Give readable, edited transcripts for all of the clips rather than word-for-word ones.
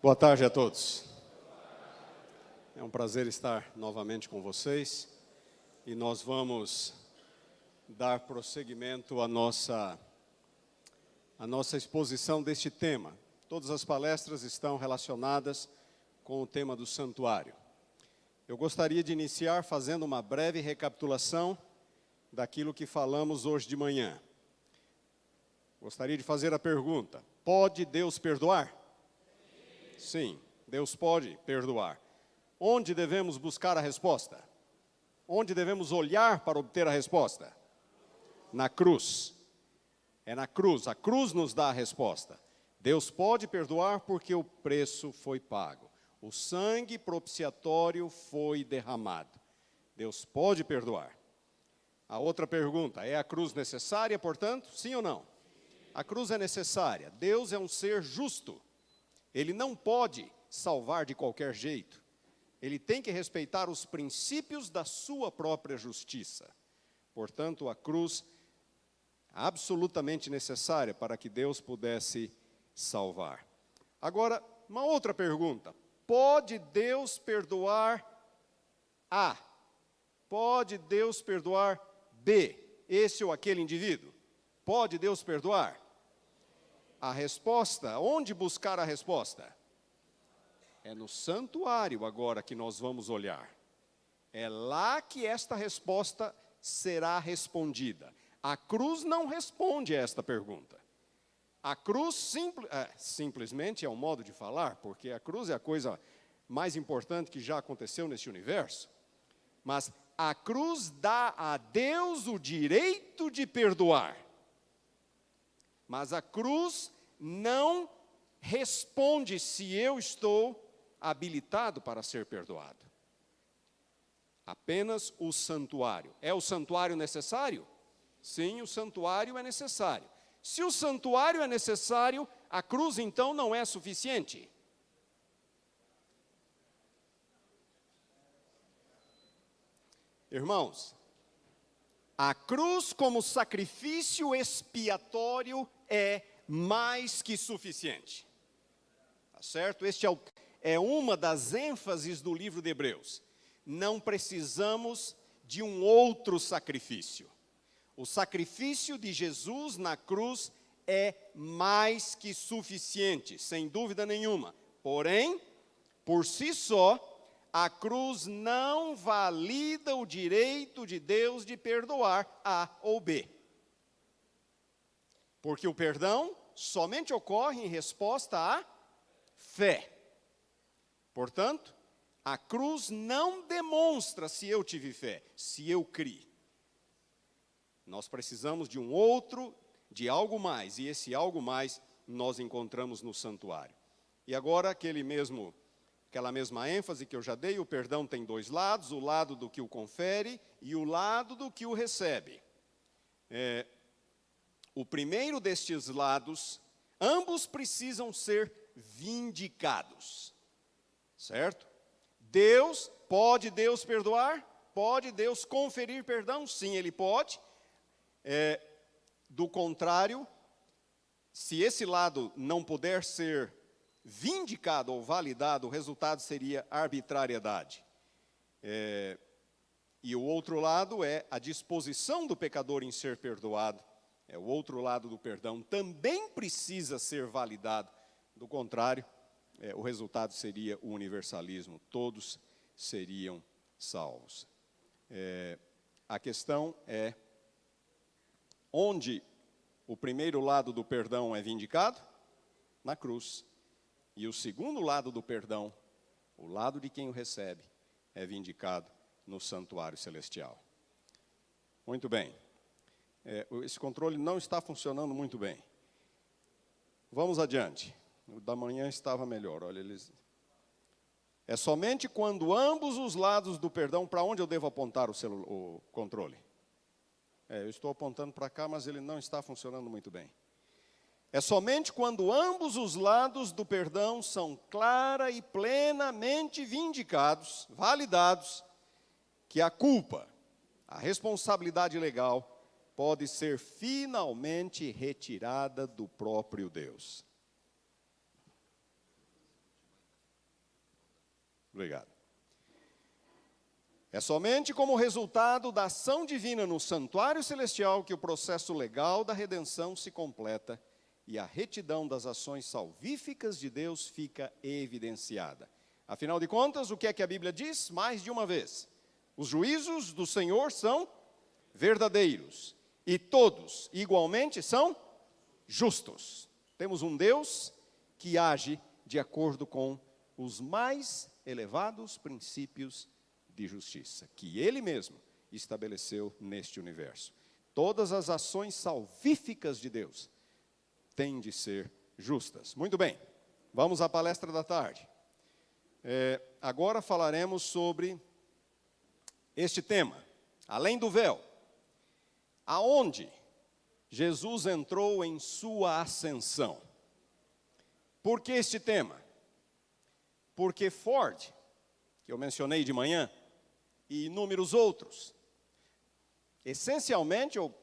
Boa tarde a todos. É um prazer estar novamente com vocês e nós vamos dar prosseguimento à nossa exposição deste tema. Todas as palestras estão relacionadas com o tema do santuário. Eu gostaria de iniciar fazendo uma breve recapitulação daquilo que falamos hoje de manhã. Gostaria de fazer a pergunta: pode Deus perdoar? Sim, Deus pode perdoar. Onde devemos buscar a resposta? Onde devemos olhar para obter a resposta? Na cruz. É na cruz. A cruz nos dá a resposta. Deus pode perdoar porque o preço foi pago. O sangue propiciatório foi derramado. Deus pode perdoar. A outra pergunta: é a cruz necessária, portanto? Sim ou não? A cruz é necessária. Deus é um ser justo. Ele não pode salvar de qualquer jeito. Ele tem que respeitar os princípios da sua própria justiça. Portanto, a cruz é absolutamente necessária para que Deus pudesse salvar. Agora, uma outra pergunta: pode Deus perdoar A? Pode Deus perdoar B? Esse ou aquele indivíduo? Pode Deus perdoar? A resposta, onde buscar a resposta? É no santuário agora que nós vamos olhar. É lá que esta resposta será respondida. A cruz não responde a esta pergunta. A cruz simplesmente é um modo de falar, porque a cruz é a coisa mais importante que já aconteceu neste universo. Mas a cruz dá a Deus o direito de perdoar. Mas a cruz não responde se eu estou habilitado para ser perdoado. Apenas o santuário. É o santuário necessário? Sim, o santuário é necessário. Se o santuário é necessário, a cruz então não é suficiente. Irmãos, a cruz como sacrifício expiatório é mais que suficiente. Tá certo? Este é uma das ênfases do livro de Hebreus. Não precisamos de um outro sacrifício. O sacrifício de Jesus na cruz é mais que suficiente, sem dúvida nenhuma. Porém, por si só, a cruz não valida o direito de Deus de perdoar A ou B. Porque o perdão somente ocorre em resposta à fé. Portanto, a cruz não demonstra se eu tive fé, se eu criei. Nós precisamos de um outro, de algo mais, e esse algo mais nós encontramos no santuário. E agora aquela mesma ênfase que eu já dei: o perdão tem dois lados, o lado do que o confere e o lado do que o recebe. O primeiro destes lados, ambos precisam ser vindicados, certo? Pode Deus perdoar? Pode Deus conferir perdão? Sim, Ele pode. Do contrário, se esse lado não puder ser vindicado ou validado, o resultado seria arbitrariedade. E o outro lado é a disposição do pecador em ser perdoado. O outro lado do perdão também precisa ser validado. Do contrário, o resultado seria o universalismo. Todos seriam salvos. A questão é: onde o primeiro lado do perdão é vindicado? Na cruz. E o segundo lado do perdão, o lado de quem o recebe, é vindicado no santuário celestial. Muito bem. Esse controle não está funcionando muito bem. Vamos adiante. O da manhã estava melhor. Olha, é somente quando ambos os lados do perdão. Para onde eu devo apontar o controle? Eu estou apontando para cá, mas ele não está funcionando muito bem. É somente quando ambos os lados do perdão são clara e plenamente vindicados, validados, que a culpa, a responsabilidade legal, pode ser finalmente retirada do próprio Deus. Obrigado. É somente como resultado da ação divina no santuário celestial que o processo legal da redenção se completa e a retidão das ações salvíficas de Deus fica evidenciada. Afinal de contas, o que é que a Bíblia diz? Mais de uma vez, os juízos do Senhor são verdadeiros e todos, igualmente, são justos. Temos um Deus que age de acordo com os mais elevados princípios de justiça, que Ele mesmo estabeleceu neste universo. Todas as ações salvíficas de Deus têm de ser justas. Muito bem, vamos à palestra da tarde. Agora falaremos sobre este tema, além do véu, aonde Jesus entrou em sua ascensão. Por que este tema? Porque Ford, que eu mencionei de manhã, e inúmeros outros, essencialmente, ou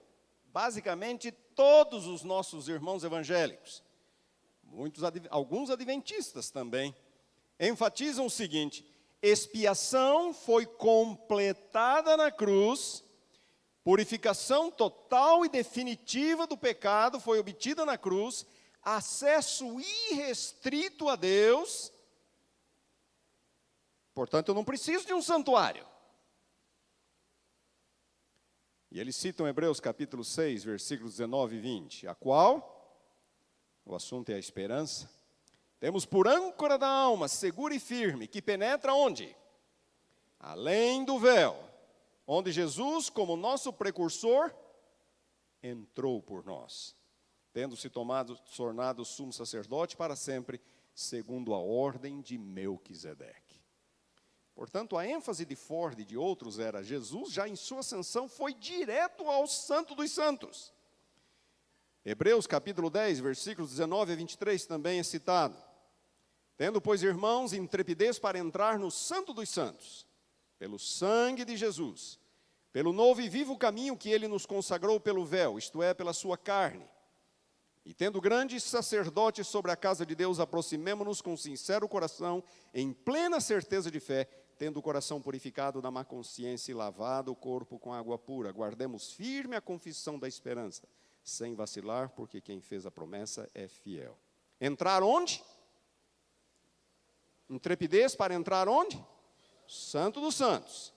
basicamente, todos os nossos irmãos evangélicos, alguns adventistas também, enfatizam o seguinte: expiação foi completada na cruz, purificação total e definitiva do pecado foi obtida na cruz, acesso irrestrito a Deus. Portanto, eu não preciso de um santuário. E eles citam Hebreus capítulo 6, versículos 19 e 20, a qual, o assunto é a esperança, temos por âncora da alma, segura e firme, que penetra onde? Além do véu, onde Jesus, como nosso precursor, entrou por nós, tendo se tornado sumo sacerdote para sempre, segundo a ordem de Melquisedeque. Portanto, a ênfase de Ford e de outros era: Jesus, já em sua ascensão, foi direto ao Santo dos Santos. Hebreus capítulo 10, versículos 19 a 23 também é citado. Tendo, pois, irmãos, intrepidez para entrar no Santo dos Santos, pelo sangue de Jesus, pelo novo e vivo caminho que Ele nos consagrou pelo véu, isto é, pela sua carne. E tendo grande sacerdote sobre a casa de Deus, aproximemo-nos com sincero coração, em plena certeza de fé, tendo o coração purificado da má consciência e lavado o corpo com água pura. Guardemos firme a confissão da esperança, sem vacilar, porque quem fez a promessa é fiel. Entrar onde? Intrepidez para entrar onde? Santo dos Santos,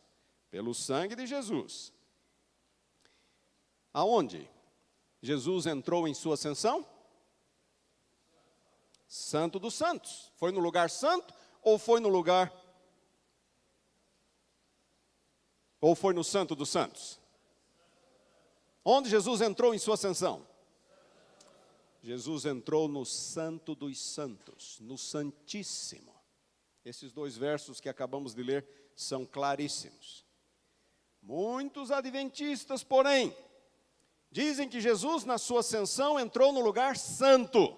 pelo sangue de Jesus. Aonde Jesus entrou em sua ascensão? Santo dos Santos. Foi no lugar santo ou foi no lugar... Ou foi no Santo dos Santos? Onde Jesus entrou em sua ascensão? Jesus entrou no Santo dos Santos, no Santíssimo. Esses dois versos que acabamos de ler são claríssimos. Muitos adventistas, porém, dizem que Jesus, na sua ascensão, entrou no lugar santo.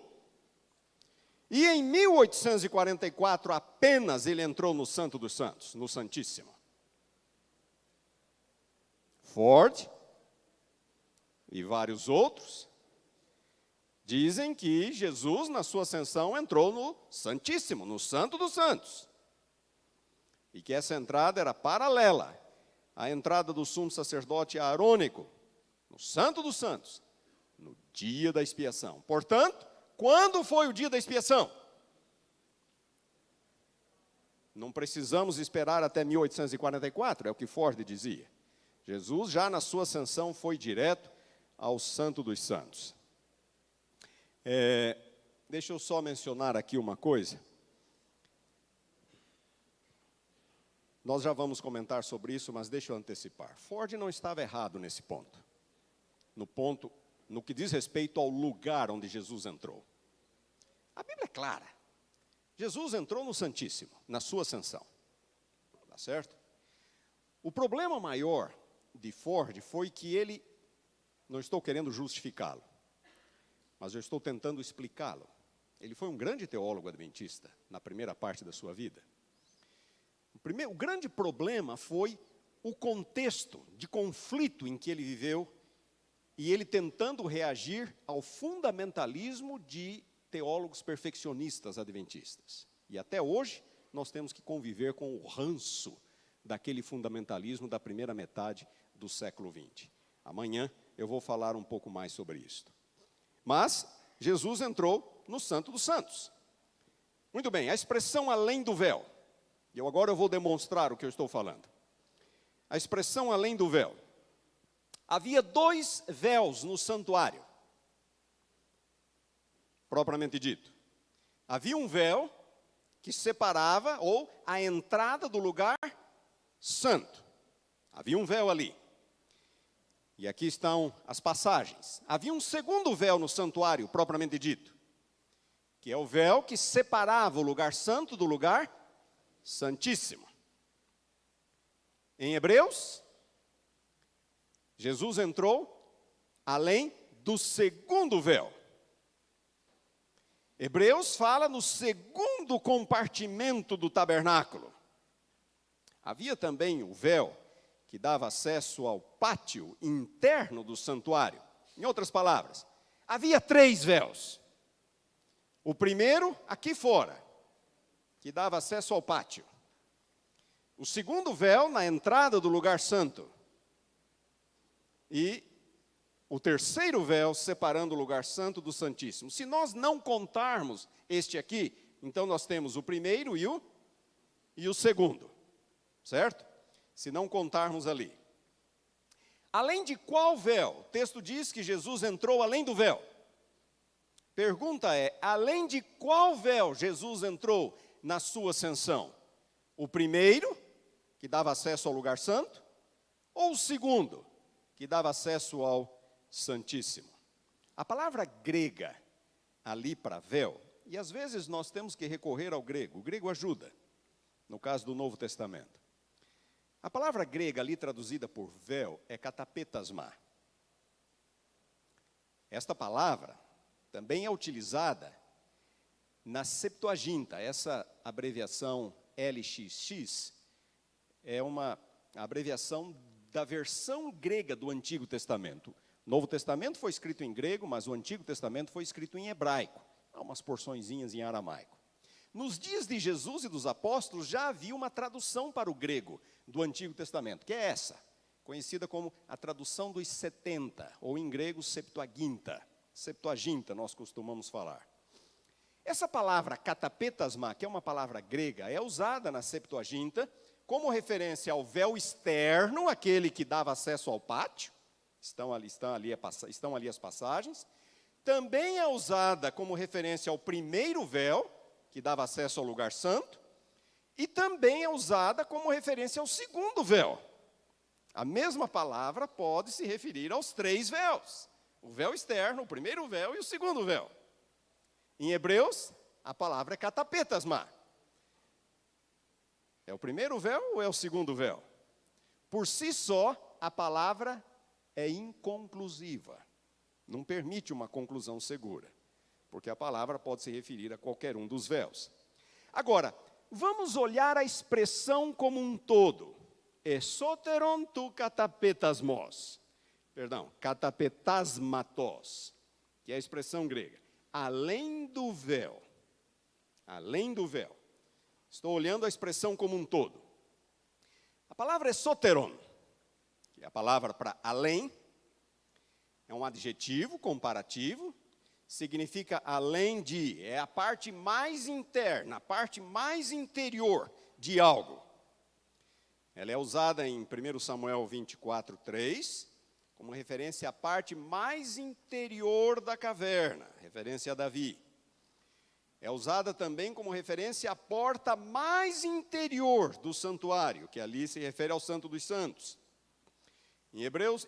E em 1844, apenas ele entrou no Santo dos Santos, no Santíssimo. Ford e vários outros dizem que Jesus, na sua ascensão, entrou no Santíssimo, no Santo dos Santos. E que essa entrada era paralela à entrada do sumo sacerdote arônico, no Santo dos Santos, no dia da expiação. Portanto, quando foi o dia da expiação? Não precisamos esperar até 1844, é o que Ford dizia. Jesus, já na sua ascensão, foi direto ao Santo dos Santos. Deixa eu só mencionar aqui uma coisa. Nós já vamos comentar sobre isso, mas deixa eu antecipar. Ford não estava errado nesse ponto. No que diz respeito ao lugar onde Jesus entrou. A Bíblia é clara. Jesus entrou no Santíssimo, na sua ascensão. Tá certo? O problema maior de Ford foi que ele, não estou querendo justificá-lo, mas eu estou tentando explicá-lo. Ele foi um grande teólogo adventista na primeira parte da sua vida. O grande problema foi o contexto de conflito em que ele viveu e ele tentando reagir ao fundamentalismo de teólogos perfeccionistas adventistas. E até hoje, nós temos que conviver com o ranço daquele fundamentalismo da primeira metade do século XX. Amanhã eu vou falar um pouco mais sobre isso. Mas Jesus entrou no Santo dos Santos. Muito bem, a expressão além do véu. E agora eu vou demonstrar o que eu estou falando. A expressão além do véu. Havia 2 véus no santuário, propriamente dito. Havia um véu que separava, ou a entrada do lugar santo. Havia um véu ali. E aqui estão as passagens. Havia um segundo véu no santuário, propriamente dito, que é o véu que separava o lugar santo do lugar santíssimo. Em Hebreus, Jesus entrou além do segundo véu. Hebreus fala no segundo compartimento do tabernáculo. Havia também o véu que dava acesso ao pátio interno do santuário. Em outras palavras, havia 3 véus. O primeiro, aqui fora, que dava acesso ao pátio. O segundo véu, na entrada do lugar santo. E o terceiro véu, separando o lugar santo do santíssimo. Se nós não contarmos este aqui, então nós temos o primeiro e o segundo. Certo? Se não contarmos ali. Além de qual véu? O texto diz que Jesus entrou além do véu. Pergunta é, além de qual véu Jesus entrou na sua ascensão? O primeiro, que dava acesso ao lugar santo, ou o segundo, que dava acesso ao Santíssimo? A palavra grega ali para véu, e às vezes nós temos que recorrer ao grego, o grego ajuda, no caso do Novo Testamento. A palavra grega ali traduzida por véu é katapetasma. Esta palavra também é utilizada na Septuaginta. Essa abreviação LXX é uma abreviação da versão grega do Antigo Testamento. O Novo Testamento foi escrito em grego, mas o Antigo Testamento foi escrito em hebraico. Há umas porçõezinhas em aramaico. Nos dias de Jesus e dos apóstolos já havia uma tradução para o grego do Antigo Testamento, que é essa, conhecida como a tradução dos 70, ou em grego Septuaginta. Septuaginta nós costumamos falar. Essa palavra katapetasma, que é uma palavra grega, é usada na Septuaginta como referência ao véu externo, aquele que dava acesso ao pátio. Estão ali as passagens. Também é usada como referência ao primeiro véu, que dava acesso ao lugar santo, e também é usada como referência ao segundo véu. A mesma palavra pode se referir aos 3 véus. O véu externo, o primeiro véu e o segundo véu. Em Hebreus, a palavra é katapetasma. É o primeiro véu ou é o segundo véu? Por si só, a palavra é inconclusiva. Não permite uma conclusão segura, porque a palavra pode se referir a qualquer um dos véus. Agora, vamos olhar a expressão como um todo. Esoteron tu katapetasmos. Perdão, katapetasmatos, que é a expressão grega. Além do véu. Além do véu. Estou olhando a expressão como um todo. A palavra esoteron, que é a palavra para além, é um adjetivo comparativo, significa além de, é a parte mais interna, a parte mais interior de algo. Ela é usada em 1 Samuel 24:3, como referência à parte mais interior da caverna, referência a Davi. É usada também como referência à porta mais interior do santuário, que ali se refere ao Santo dos Santos.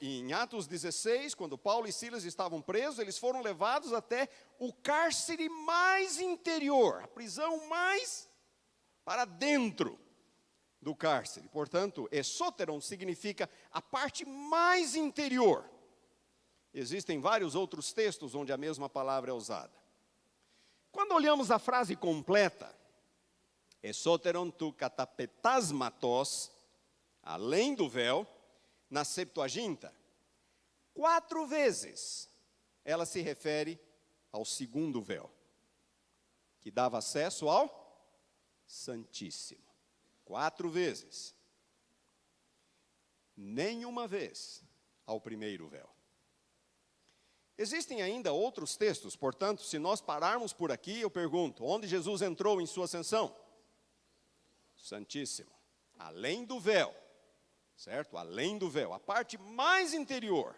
Em Atos 16, quando Paulo e Silas estavam presos, eles foram levados até o cárcere mais interior, a prisão mais para dentro do cárcere. Portanto, esoteron significa a parte mais interior. Existem vários outros textos onde a mesma palavra é usada. Quando olhamos a frase completa, esoteron tu katapetasmatos, além do véu, na Septuaginta, 4 vezes ela se refere ao segundo véu, que dava acesso ao Santíssimo. 4 vezes. Nenhuma vez ao primeiro véu. Existem ainda outros textos, portanto, se nós pararmos por aqui, eu pergunto, onde Jesus entrou em sua ascensão? Santíssimo. Além do véu, certo? Além do véu, a parte mais interior.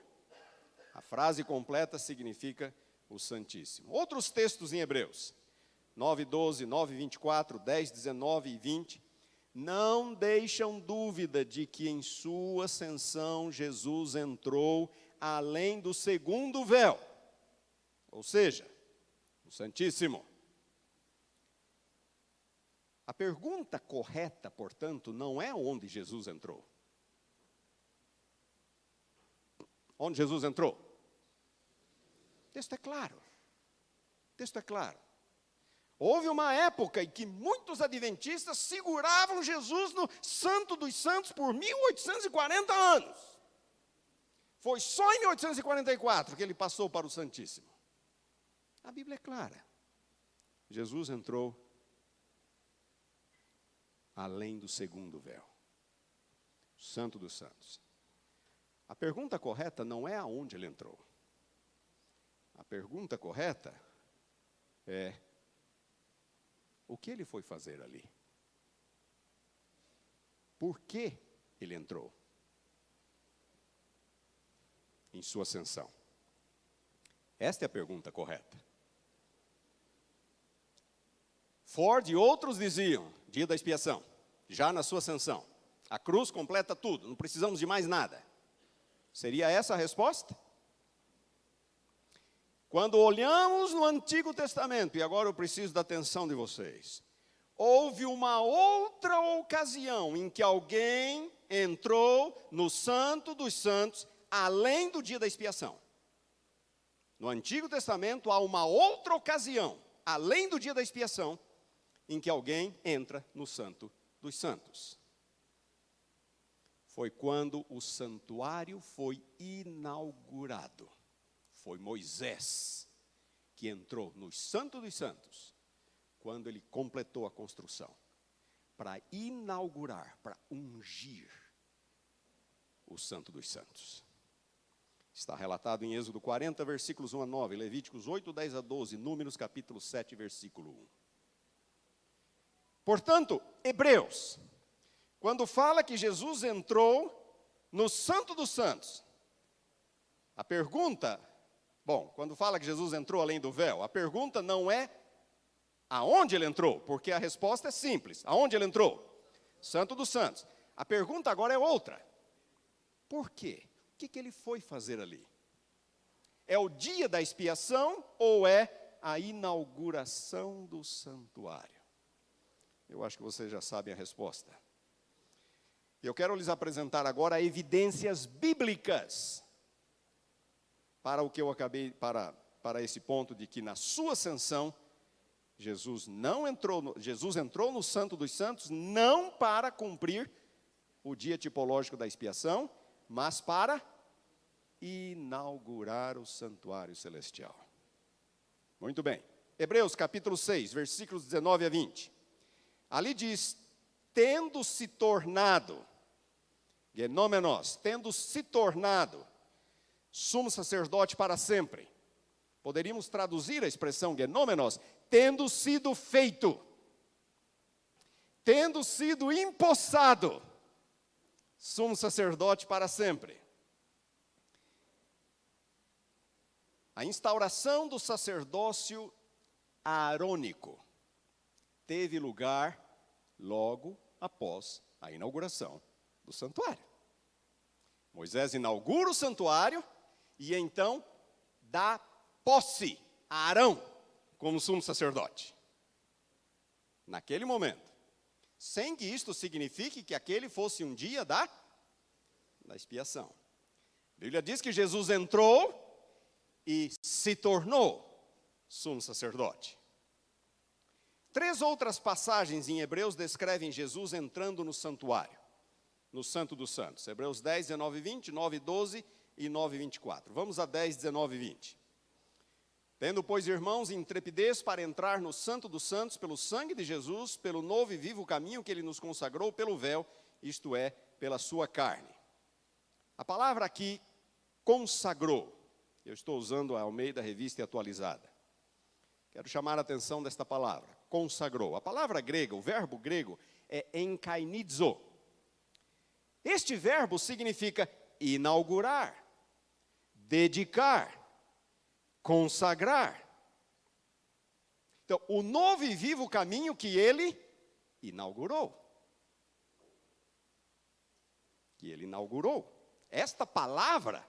A frase completa significa o Santíssimo. Outros textos em Hebreus, 9:12, 9:24, 10:19 e 20, não deixam dúvida de que em sua ascensão Jesus entrou além do segundo véu, ou seja, o Santíssimo. A pergunta correta, portanto, não é onde Jesus entrou. Onde Jesus entrou? O texto é claro. O texto é claro. Houve uma época em que muitos adventistas seguravam Jesus no Santo dos Santos por 1840 anos. Foi só em 1844 que ele passou para o Santíssimo. A Bíblia é clara. Jesus entrou além do segundo véu. Santo dos Santos. A pergunta correta não é aonde ele entrou. A pergunta correta é: o que ele foi fazer ali? Por que ele entrou em sua ascensão? Esta é a pergunta correta. Ford e outros diziam, dia da expiação, já na sua ascensão, a cruz completa tudo, não precisamos de mais nada. Seria essa a resposta? Quando olhamos no Antigo Testamento, e agora eu preciso da atenção de vocês, houve uma outra ocasião em que alguém entrou no Santo dos Santos, além do dia da expiação. No Antigo Testamento há uma outra ocasião, além do dia da expiação, em que alguém entra no Santo dos Santos. Foi quando o santuário foi inaugurado. Foi Moisés que entrou no Santo dos Santos, quando ele completou a construção, para inaugurar, para ungir o Santo dos Santos. Está relatado em Êxodo 40, versículos 1 a 9, Levíticos 8, 10 a 12, Números capítulo 7, versículo 1. Portanto, Hebreus, quando fala que Jesus entrou no Santo dos Santos, a pergunta, quando fala que Jesus entrou além do véu, a pergunta não é aonde ele entrou, porque a resposta é simples. Aonde ele entrou? Santo dos Santos. A pergunta agora é outra. Por quê? O que ele foi fazer ali? É o dia da expiação ou é a inauguração do santuário? Eu acho que vocês já sabem a resposta. Eu quero lhes apresentar agora evidências bíblicas para o que eu acabei, para esse ponto de que na sua ascensão, Jesus entrou no Santo dos Santos, não para cumprir o dia tipológico da expiação, mas para inaugurar o santuário celestial. Muito bem. Hebreus capítulo 6, versículos 19 a 20. Ali diz, tendo se tornado sumo sacerdote para sempre. Poderíamos traduzir a expressão genômenos, tendo sido feito, tendo sido empossado, sumo sacerdote para sempre. A instauração do sacerdócio aarônico teve lugar logo após a inauguração do santuário. Moisés inaugura o santuário e então dá posse a Arão como sumo sacerdote. Naquele momento, sem que isto signifique que aquele fosse um dia da expiação. A Bíblia diz que Jesus entrou e se tornou sumo sacerdote. 3 outras passagens em Hebreus descrevem Jesus entrando no santuário, no Santo dos Santos. Hebreus 10, 19 e 20, 9, 12 e 9, 24. Vamos a 10, 19 e 20. Tendo, pois, irmãos, intrepidez para entrar no Santo dos Santos pelo sangue de Jesus, pelo novo e vivo caminho que ele nos consagrou pelo véu, isto é, pela sua carne. A palavra aqui, consagrou, eu estou usando a Almeida Revista e Atualizada. Quero chamar a atenção desta palavra, consagrou. A palavra grega, o verbo grego, é enkainizo. Este verbo significa inaugurar, dedicar, consagrar. Então, o novo e vivo caminho que ele inaugurou. Esta palavra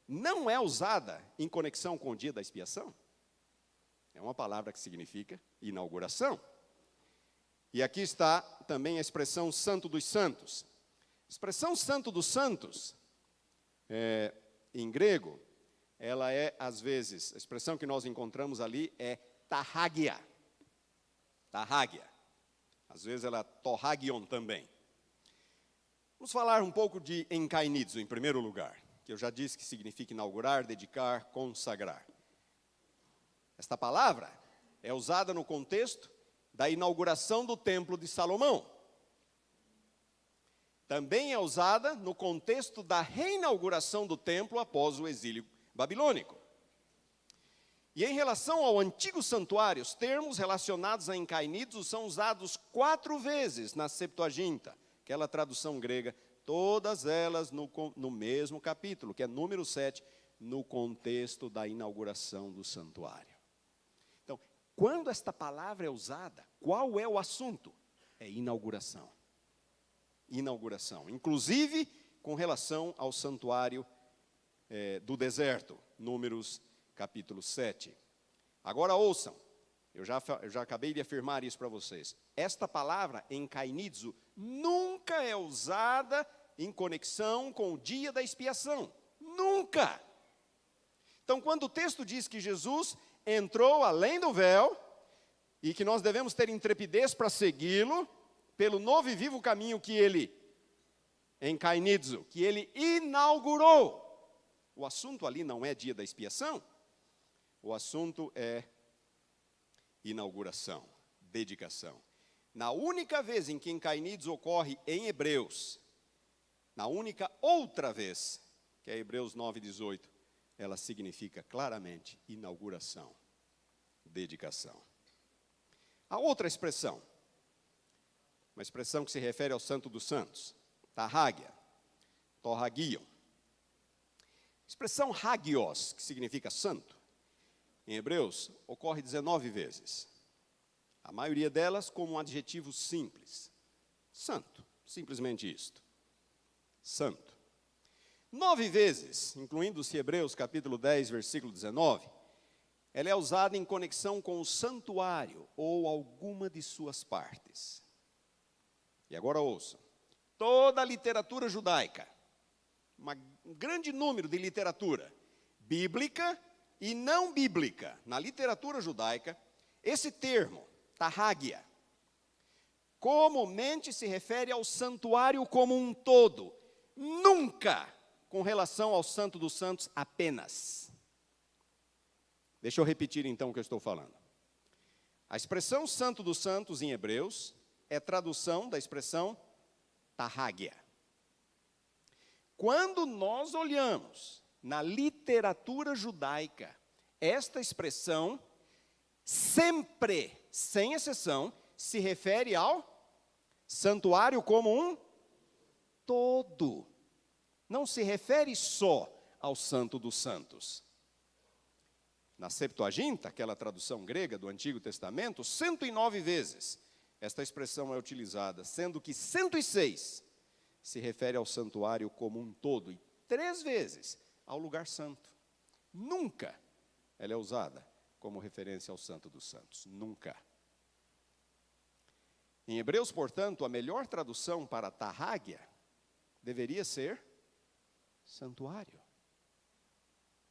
não é usada em conexão com o dia da expiação. É uma palavra que significa inauguração. E aqui está também a expressão Santo dos Santos. A expressão Santo dos Santos, em grego, ela é, às vezes, a expressão que nós encontramos ali é tarragia. Tarragia. Às vezes ela é torragion também. Vamos falar um pouco de enkainizo, em primeiro lugar, que eu já disse que significa inaugurar, dedicar, consagrar. Esta palavra é usada no contexto da inauguração do Templo de Salomão. Também é usada no contexto da reinauguração do templo após o exílio babilônico. E em relação ao antigo santuário, os termos relacionados a enkainizo são usados 4 vezes na Septuaginta, aquela tradução grega, todas elas no mesmo capítulo, que é número 7, no contexto da inauguração do santuário. Então, quando esta palavra é usada, qual é o assunto? É inauguração. Inauguração, inclusive com relação ao santuário do deserto, Números capítulo 7. Agora ouçam, eu já acabei de afirmar isso para vocês. Esta palavra, enkainizo, nunca é usada em conexão com o dia da expiação. Nunca! Então, quando o texto diz que Jesus entrou além do véu, e que nós devemos ter intrepidez para segui-lo, pelo novo e vivo caminho que ele, enkainizo, que ele inaugurou. O assunto ali não é dia da expiação, o assunto é inauguração, dedicação. Na única vez em que enkainizo ocorre em Hebreus, na única outra vez, que é Hebreus 9:18, ela significa claramente inauguração, dedicação. A outra expressão, uma expressão que se refere ao Santo dos Santos, tarragia, torragion. Expressão hagios, que significa santo, em Hebreus, ocorre 19 vezes. A maioria delas como um adjetivo simples. Santo, simplesmente isto. Santo. 9 vezes, incluindo-se Hebreus capítulo 10, versículo 19, ela é usada em conexão com o santuário ou alguma de suas partes. E agora ouçam, toda a literatura judaica, um grande número de literatura bíblica e não bíblica, na literatura judaica, esse termo, tarragia, comumente se refere ao santuário como um todo, nunca com relação ao Santo dos Santos apenas. Deixa eu repetir então o que eu estou falando. A expressão Santo dos Santos em Hebreus é tradução da expressão tarragia. Quando nós olhamos na literatura judaica, esta expressão sempre, sem exceção, se refere ao santuário como um todo. Não se refere só ao Santo dos Santos. Na Septuaginta, aquela tradução grega do Antigo Testamento, 109 vezes esta expressão é utilizada, sendo que 106 se refere ao santuário como um todo e 3 vezes ao lugar santo. Nunca ela é usada como referência ao Santo dos Santos. Nunca. Em Hebreus, portanto, a melhor tradução para tarragia deveria ser santuário.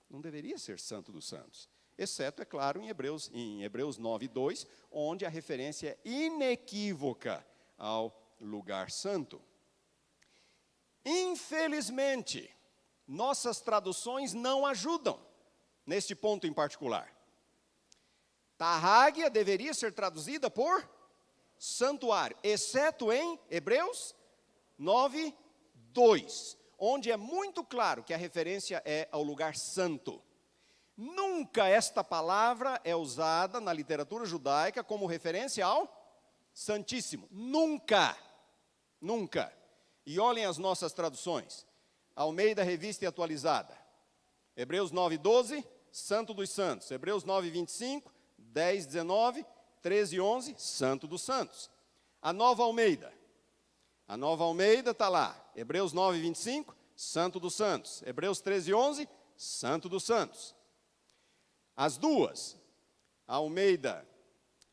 Não deveria ser Santo dos Santos. Exceto, é claro, em Hebreus 9:2, onde a referência é inequívoca ao lugar santo. Infelizmente, nossas traduções não ajudam neste ponto em particular. Tarrágia deveria ser traduzida por santuário, exceto em Hebreus 9:2, onde é muito claro que a referência é ao lugar santo. Nunca esta palavra é usada na literatura judaica como referência ao Santíssimo. Nunca. Nunca. E olhem as nossas traduções. Almeida Revista e Atualizada. Hebreus 9:12, Santo dos Santos. Hebreus 9:25, 10:19, 13:11, Santo dos Santos. A Nova Almeida. A Nova Almeida está lá. Hebreus 9:25, Santo dos Santos. Hebreus 13:11, Santo dos Santos. As duas, a Almeida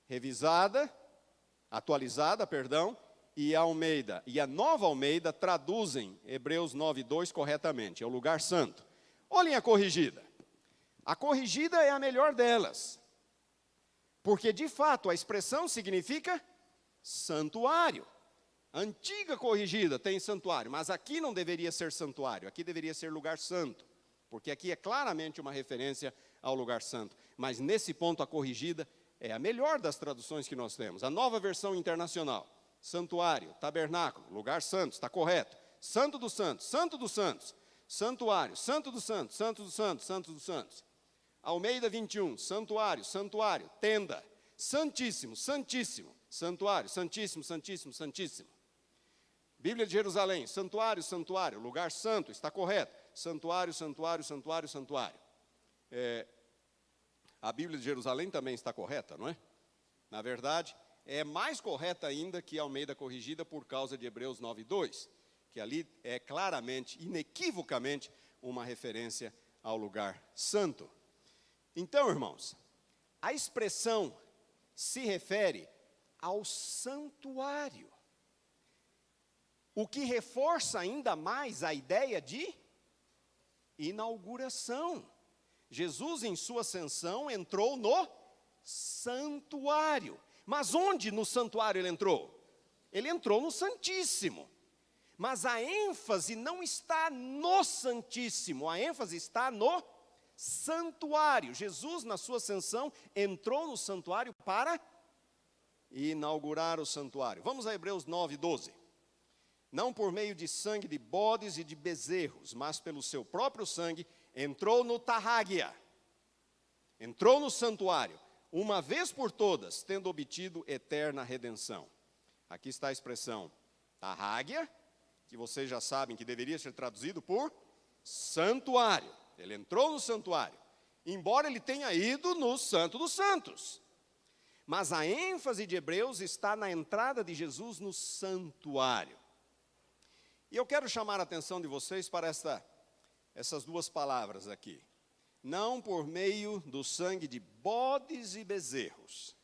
revisada, atualizada, perdão, e a Almeida e a Nova Almeida traduzem Hebreus 9:2 corretamente, é o lugar santo. Olhem a corrigida. A corrigida é a melhor delas, porque de fato a expressão significa santuário. A antiga corrigida tem santuário, mas aqui não deveria ser santuário, aqui deveria ser lugar santo, porque aqui é claramente uma referência ao lugar santo. Mas nesse ponto a corrigida é a melhor das traduções que nós temos. A Nova Versão Internacional, santuário, tabernáculo, lugar santo, está correto. Santo dos santos, santo dos santos, santuário, santo dos santos, santo dos santos, santo dos santos. Almeida 21, santuário, santuário, tenda, santíssimo, santíssimo, santuário, santíssimo, santíssimo, santíssimo. Bíblia de Jerusalém, santuário, santuário, lugar santo, está correto. Santuário, santuário, santuário, santuário. A Bíblia de Jerusalém também está correta, não é? Na verdade, é mais correta ainda que a Almeida corrigida por causa de Hebreus 9:2, que ali é claramente, inequivocamente, uma referência ao lugar santo. Então, irmãos, a expressão se refere ao santuário, o que reforça ainda mais a ideia de inauguração. Jesus, em sua ascensão, entrou no santuário. Mas onde no santuário ele entrou? Ele entrou no Santíssimo. Mas a ênfase não está no Santíssimo, a ênfase está no santuário. Jesus, na sua ascensão, entrou no santuário para inaugurar o santuário. Vamos a Hebreus 9:12. Não por meio de sangue de bodes e de bezerros, mas pelo seu próprio sangue, entrou no Tarrágia, entrou no santuário, uma vez por todas, tendo obtido eterna redenção. Aqui está a expressão Tarrágia, que vocês já sabem que deveria ser traduzido por santuário. Ele entrou no santuário, embora ele tenha ido no Santo dos Santos. Mas a ênfase de Hebreus está na entrada de Jesus no santuário. E eu quero chamar a atenção de vocês para essas duas palavras aqui. Não por meio do sangue de bodes e bezerros.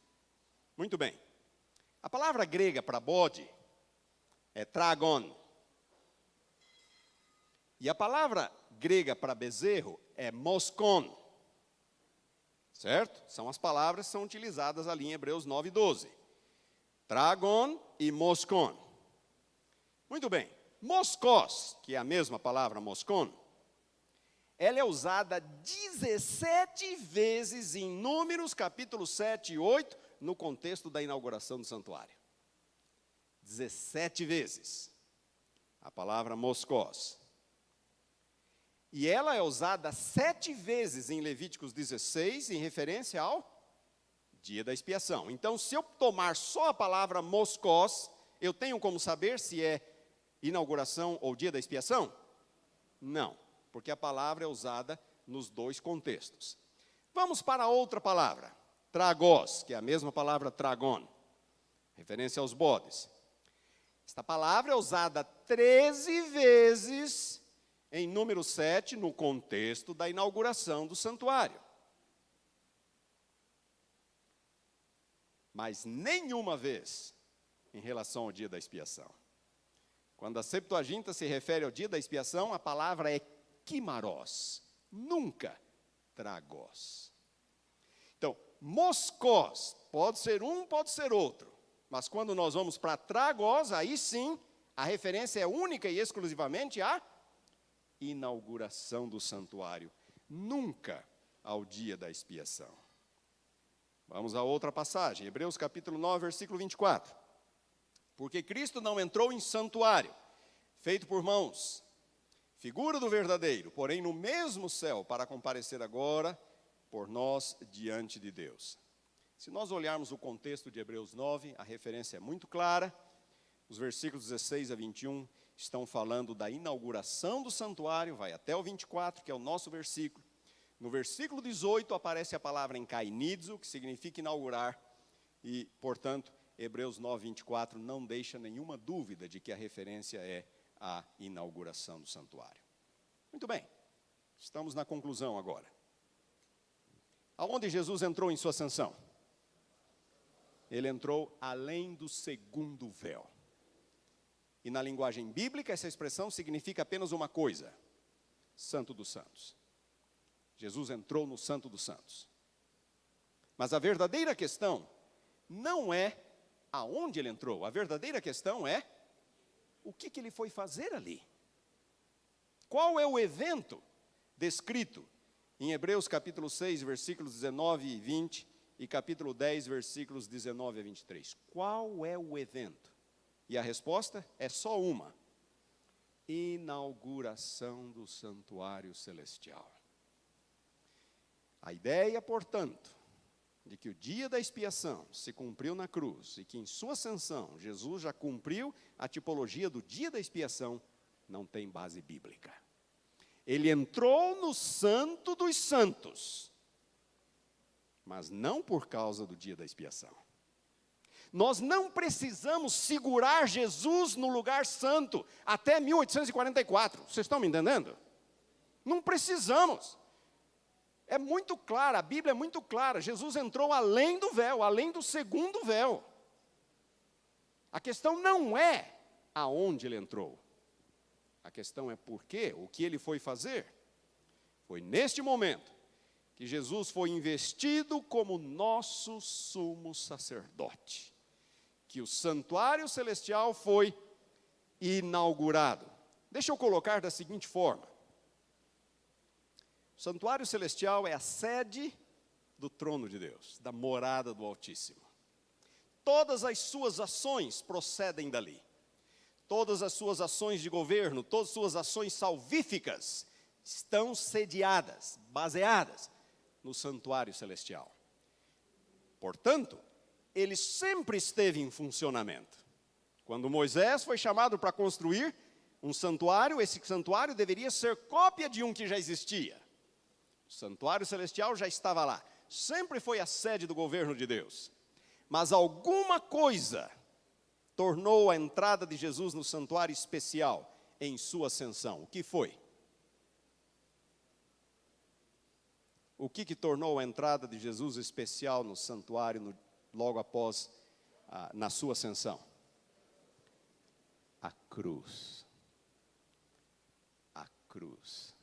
Muito bem. A palavra grega para bode é tragon. E a palavra grega para bezerro é moskon. Certo? São as palavras que são utilizadas ali em Hebreus 9:12. Tragon e moskon. Muito bem. Moskos, que é a mesma palavra moskon, ela é usada 17 vezes em Números, capítulo 7 e 8, no contexto da inauguração do santuário. 17 vezes. A palavra moskos. E ela é usada 7 vezes em Levíticos 16, em referência ao dia da expiação. Então, se eu tomar só a palavra moskos, eu tenho como saber se é inauguração ou dia da expiação? Não, porque a palavra é usada nos dois contextos. Vamos para outra palavra, tragos, que é a mesma palavra tragon, referência aos bodes. Esta palavra é usada 13 vezes em Número 7, no contexto da inauguração do santuário. Mas nenhuma vez em relação ao dia da expiação. Quando a Septuaginta se refere ao dia da expiação, a palavra é kimaros, nunca tragos. Então, moskos, pode ser um, pode ser outro. Mas quando nós vamos para tragos, aí sim, a referência é única e exclusivamente à inauguração do santuário, nunca ao dia da expiação. Vamos a outra passagem, Hebreus capítulo 9, versículo 24. Porque Cristo não entrou em santuário, feito por mãos, figura do verdadeiro, porém no mesmo céu, para comparecer agora por nós diante de Deus. Se nós olharmos o contexto de Hebreus 9, a referência é muito clara. Os versículos 16 a 21 estão falando da inauguração do santuário, vai até o 24, que é o nosso versículo. No versículo 18 aparece a palavra enkainizo, que significa inaugurar, e, portanto, Hebreus 9, 24 não deixa nenhuma dúvida de que a referência é a inauguração do santuário. Muito bem, estamos na conclusão agora. Aonde Jesus entrou em sua ascensão? Ele entrou além do segundo véu. E na linguagem bíblica, essa expressão significa apenas uma coisa: Santo dos Santos. Jesus entrou no Santo dos Santos. Mas a verdadeira questão não é aonde ele entrou. A verdadeira questão é o que ele foi fazer ali. Qual é o evento descrito em Hebreus capítulo 6, versículos 19 e 20, e capítulo 10, versículos 19 a 23. Qual é o evento? E a resposta é só uma: inauguração do santuário celestial. A ideia, portanto, de que o dia da expiação se cumpriu na cruz e que em sua ascensão Jesus já cumpriu a tipologia do dia da expiação, não tem base bíblica. Ele entrou no Santo dos Santos, mas não por causa do dia da expiação. Nós não precisamos segurar Jesus no lugar santo até 1844. Vocês estão me entendendo? Não precisamos. É muito clara, a Bíblia é muito clara. Jesus entrou além do véu, além do segundo véu. A questão não é aonde ele entrou. A questão é por quê, o que ele foi fazer. Foi neste momento que Jesus foi investido como nosso sumo sacerdote, que o santuário celestial foi inaugurado. Deixa eu colocar da seguinte forma: o santuário celestial é a sede do trono de Deus, da morada do Altíssimo. Todas as suas ações procedem dali. Todas as suas ações de governo, todas as suas ações salvíficas estão sediadas, baseadas no santuário celestial. Portanto, ele sempre esteve em funcionamento. Quando Moisés foi chamado para construir um santuário, esse santuário deveria ser cópia de um que já existia. O santuário celestial já estava lá, sempre foi a sede do governo de Deus. Mas alguma coisa tornou a entrada de Jesus no santuário especial em sua ascensão. O que foi? O que tornou a entrada de Jesus especial no santuário logo após, na sua ascensão? A cruz. A cruz.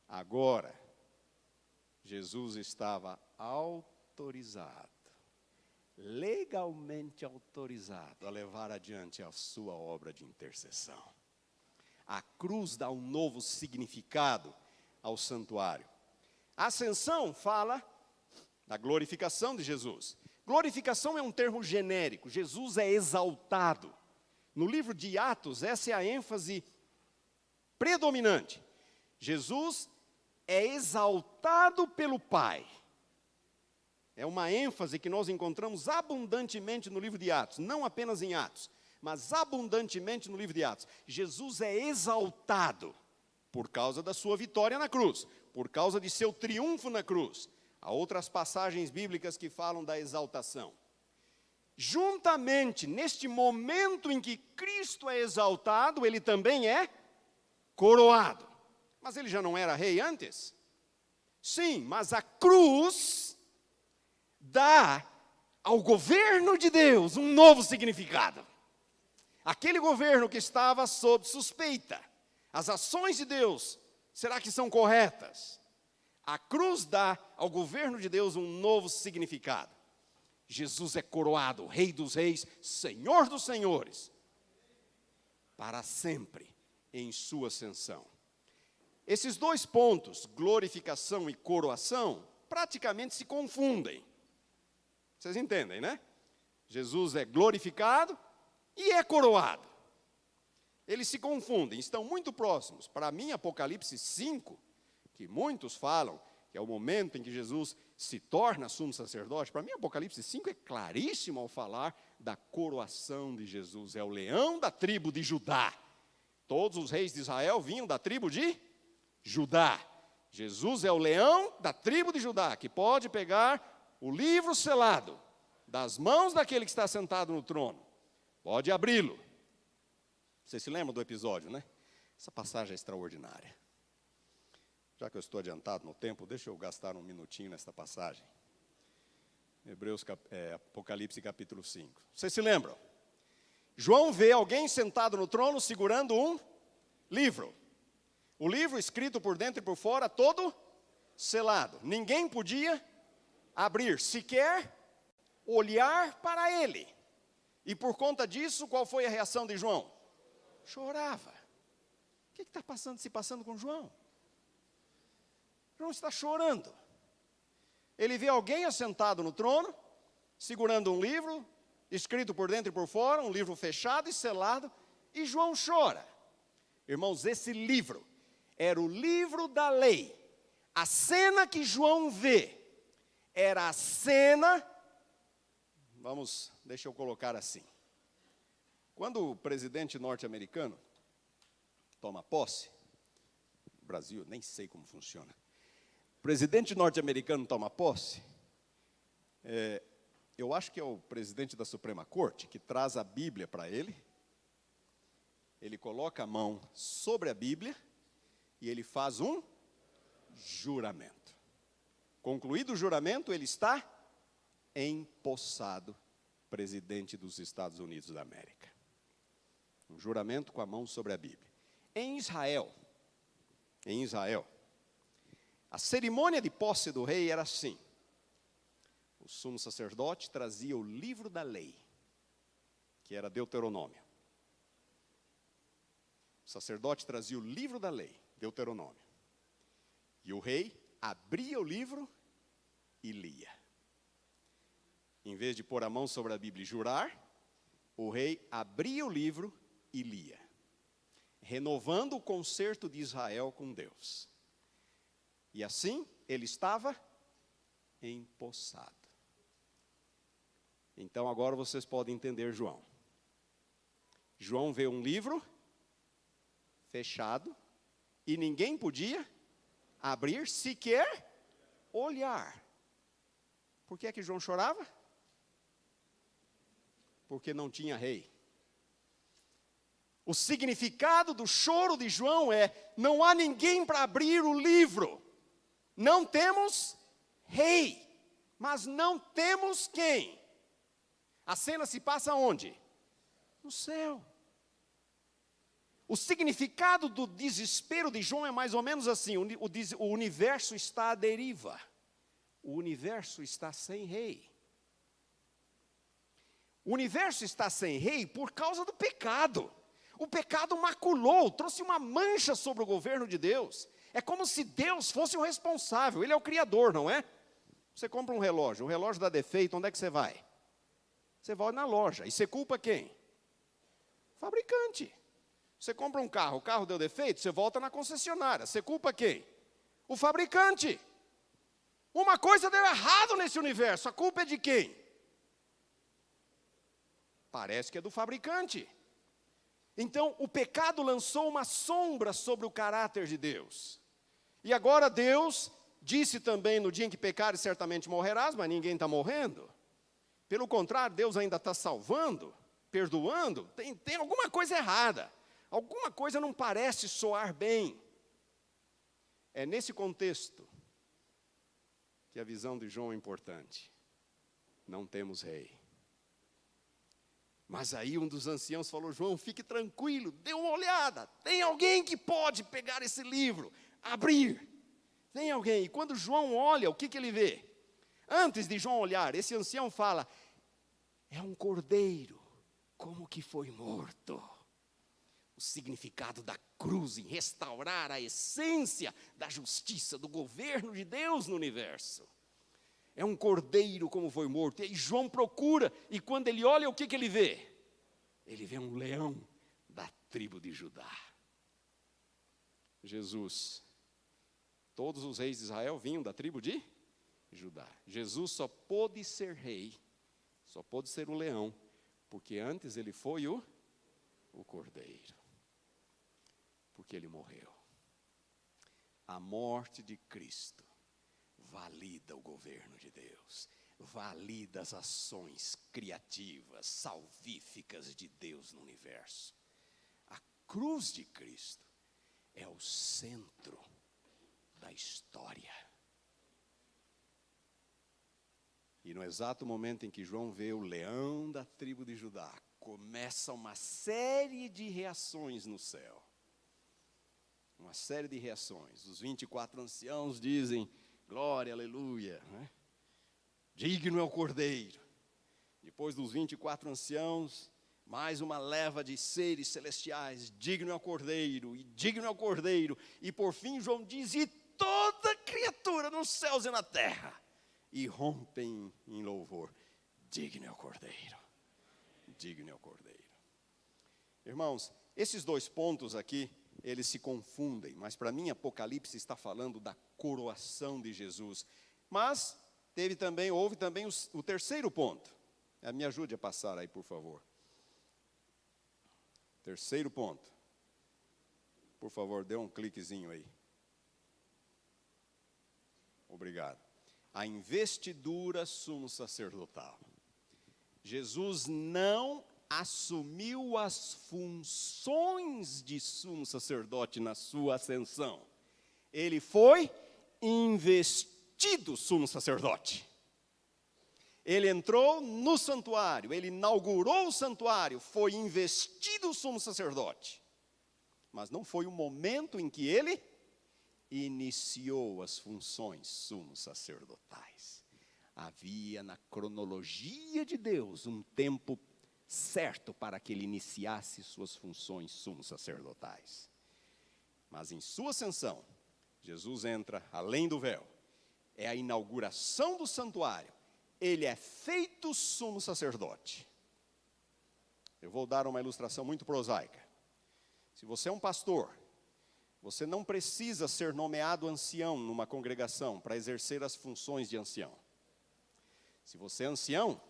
Agora, Jesus estava autorizado, legalmente autorizado a levar adiante a sua obra de intercessão. A cruz dá um novo significado ao santuário. A ascensão fala da glorificação de Jesus. Glorificação é um termo genérico. Jesus é exaltado. No livro de Atos, essa é a ênfase predominante. Jesus é exaltado pelo Pai. É uma ênfase que nós encontramos abundantemente no livro de Atos. Não apenas em Atos, mas abundantemente no livro de Atos. Jesus é exaltado por causa da sua vitória na cruz, por causa de seu triunfo na cruz. Há outras passagens bíblicas que falam da exaltação. Juntamente, neste momento em que Cristo é exaltado, ele também é coroado. Mas ele já não era rei antes? Sim, mas a cruz dá ao governo de Deus um novo significado. Aquele governo que estava sob suspeita, as ações de Deus, será que são corretas? A cruz dá ao governo de Deus um novo significado. Jesus é coroado, Rei dos Reis, Senhor dos Senhores, para sempre em sua ascensão. Esses dois pontos, glorificação e coroação, praticamente se confundem. Vocês entendem, né? Jesus é glorificado e é coroado. Eles se confundem, estão muito próximos. Para mim, Apocalipse 5, que muitos falam que é o momento em que Jesus se torna sumo sacerdote, para mim, Apocalipse 5 é claríssimo ao falar da coroação de Jesus. É o leão da tribo de Judá. Todos os reis de Israel vinham da tribo de Judá. Jesus é o leão da tribo de Judá, que pode pegar o livro selado das mãos daquele que está sentado no trono. Pode abri-lo. Vocês se lembram do episódio, né? Essa passagem é extraordinária. Já que eu estou adiantado no tempo, deixa eu gastar um minutinho nesta passagem. Apocalipse capítulo 5. Vocês se lembram? João vê alguém sentado no trono segurando um livro. O livro escrito por dentro e por fora, todo selado. Ninguém podia abrir, sequer olhar para ele. E por conta disso, qual foi a reação de João? Chorava. O que está se passando com João? João está chorando. Ele vê alguém assentado no trono, segurando um livro, escrito por dentro e por fora, um livro fechado e selado, e João chora. Irmãos, esse livro era o livro da lei. A cena que João vê era a cena, deixa eu colocar assim. Quando o presidente norte-americano toma posse, no Brasil, nem sei como funciona. O presidente norte-americano toma posse, eu acho que é o presidente da Suprema Corte, que traz a Bíblia para ele, ele coloca a mão sobre a Bíblia e ele faz um juramento. Concluído o juramento, ele está empossado presidente dos Estados Unidos da América. Um juramento com a mão sobre a Bíblia. Em Israel, a cerimônia de posse do rei era assim. O sumo sacerdote trazia o livro da lei, que era Deuteronômio. O sacerdote trazia o livro da lei, Deuteronômio. E o rei abria o livro e lia. Em vez de pôr a mão sobre a Bíblia e jurar, o rei abria o livro e lia, renovando o concerto de Israel com Deus. E assim, ele estava empossado. Então, agora vocês podem entender João. João vê um livro fechado e ninguém podia abrir, sequer olhar. Por que é que João chorava? Porque não tinha rei. O significado do choro de João é: não há ninguém para abrir o livro. Não temos rei, mas não temos quem? A cena se passa onde? No céu. O significado do desespero de João é mais ou menos assim: o universo está à deriva. O universo está sem rei. O universo está sem rei por causa do pecado. O pecado maculou, trouxe uma mancha sobre o governo de Deus. É como se Deus fosse o responsável. Ele é o criador, não é? Você compra um relógio, o relógio dá defeito, onde é que você vai? Você vai na loja. E você culpa quem? Fabricante. Você compra um carro, o carro deu defeito, você volta na concessionária. Você culpa quem? O fabricante. Uma coisa deu errado nesse universo, a culpa é de quem? Parece que é do fabricante. Então, o pecado lançou uma sombra sobre o caráter de Deus. E agora Deus disse também: no dia em que pecares, certamente morrerás, mas ninguém está morrendo. Pelo contrário, Deus ainda está salvando, perdoando. Tem alguma coisa errada. Alguma coisa não parece soar bem. É nesse contexto que a visão de João é importante. Não temos rei. Mas aí um dos anciãos falou: João, fique tranquilo, dê uma olhada. Tem alguém que pode pegar esse livro, abrir. Tem alguém. E quando João olha, o que ele vê? Antes de João olhar, esse ancião fala: é um cordeiro, como que foi morto. O significado da cruz em restaurar a essência da justiça, do governo de Deus no universo. é um cordeiro como foi morto. E aí João procura, e quando ele olha, o que ele vê? Ele vê um leão da tribo de Judá. Jesus, todos os reis de Israel vinham da tribo de Judá. Jesus só pôde ser rei, só pôde ser o leão, porque antes ele foi o cordeiro. Porque ele morreu. A morte de Cristo valida o governo de Deus, valida as ações criativas, salvíficas de Deus no universo. A cruz de Cristo é o centro da história. E no exato momento em que João vê o leão da tribo de Judá, começa uma série de reações no céu. Uma série de reações. Os 24 anciãos dizem, glória, aleluia, né? Digno é o cordeiro. Depois dos 24 anciãos, mais uma leva de seres celestiais, digno é o cordeiro, e digno é o cordeiro. E por fim João diz, e toda criatura nos céus e na terra, e rompem em louvor, digno é o cordeiro, digno é o cordeiro. Irmãos, esses dois pontos aqui, eles se confundem, mas para mim Apocalipse está falando da coroação de Jesus. Mas houve também o terceiro ponto. Me ajude a passar aí, por favor. Terceiro ponto. Por favor, dê um cliquezinho aí. Obrigado. A investidura sumo sacerdotal. Jesus não assumiu as funções de sumo sacerdote na sua ascensão. Ele foi investido sumo sacerdote. Ele entrou no santuário, ele inaugurou o santuário, foi investido sumo sacerdote. Mas não foi o momento em que ele iniciou as funções sumo sacerdotais. Havia na cronologia de Deus um tempo certo para que ele iniciasse suas funções sumo sacerdotais. Mas em sua ascensão, Jesus entra além do véu. É a inauguração do santuário. Ele é feito sumo sacerdote. Eu vou dar uma ilustração muito prosaica. Se você é um pastor, você não precisa ser nomeado ancião numa congregação para exercer as funções de ancião. Se você é ancião,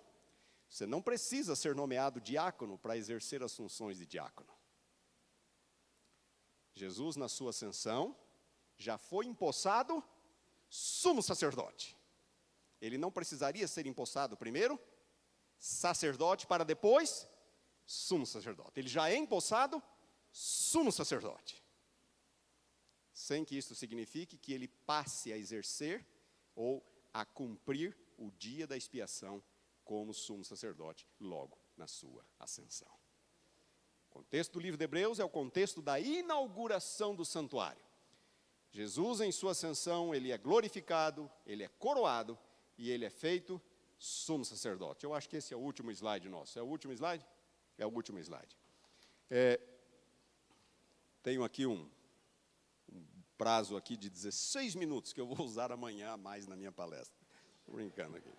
você não precisa ser nomeado diácono para exercer as funções de diácono. Jesus, na sua ascensão, já foi empossado sumo sacerdote. Ele não precisaria ser empossado primeiro sacerdote para depois sumo sacerdote. Ele já é empossado sumo sacerdote. Sem que isso signifique que ele passe a exercer ou a cumprir o dia da expiação como sumo sacerdote, logo na sua ascensão. O contexto do livro de Hebreus é o contexto da inauguração do santuário. Jesus, em sua ascensão, ele é glorificado, ele é coroado e ele é feito sumo sacerdote. Eu acho que esse é o último slide nosso. É o último slide? É o último slide. Tenho aqui um prazo aqui de 16 minutos que eu vou usar amanhã a mais na minha palestra. Estou brincando aqui.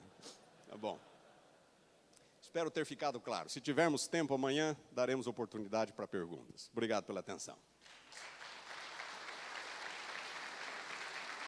Tá bom. Espero ter ficado claro. Se tivermos tempo amanhã, daremos oportunidade para perguntas. Obrigado pela atenção.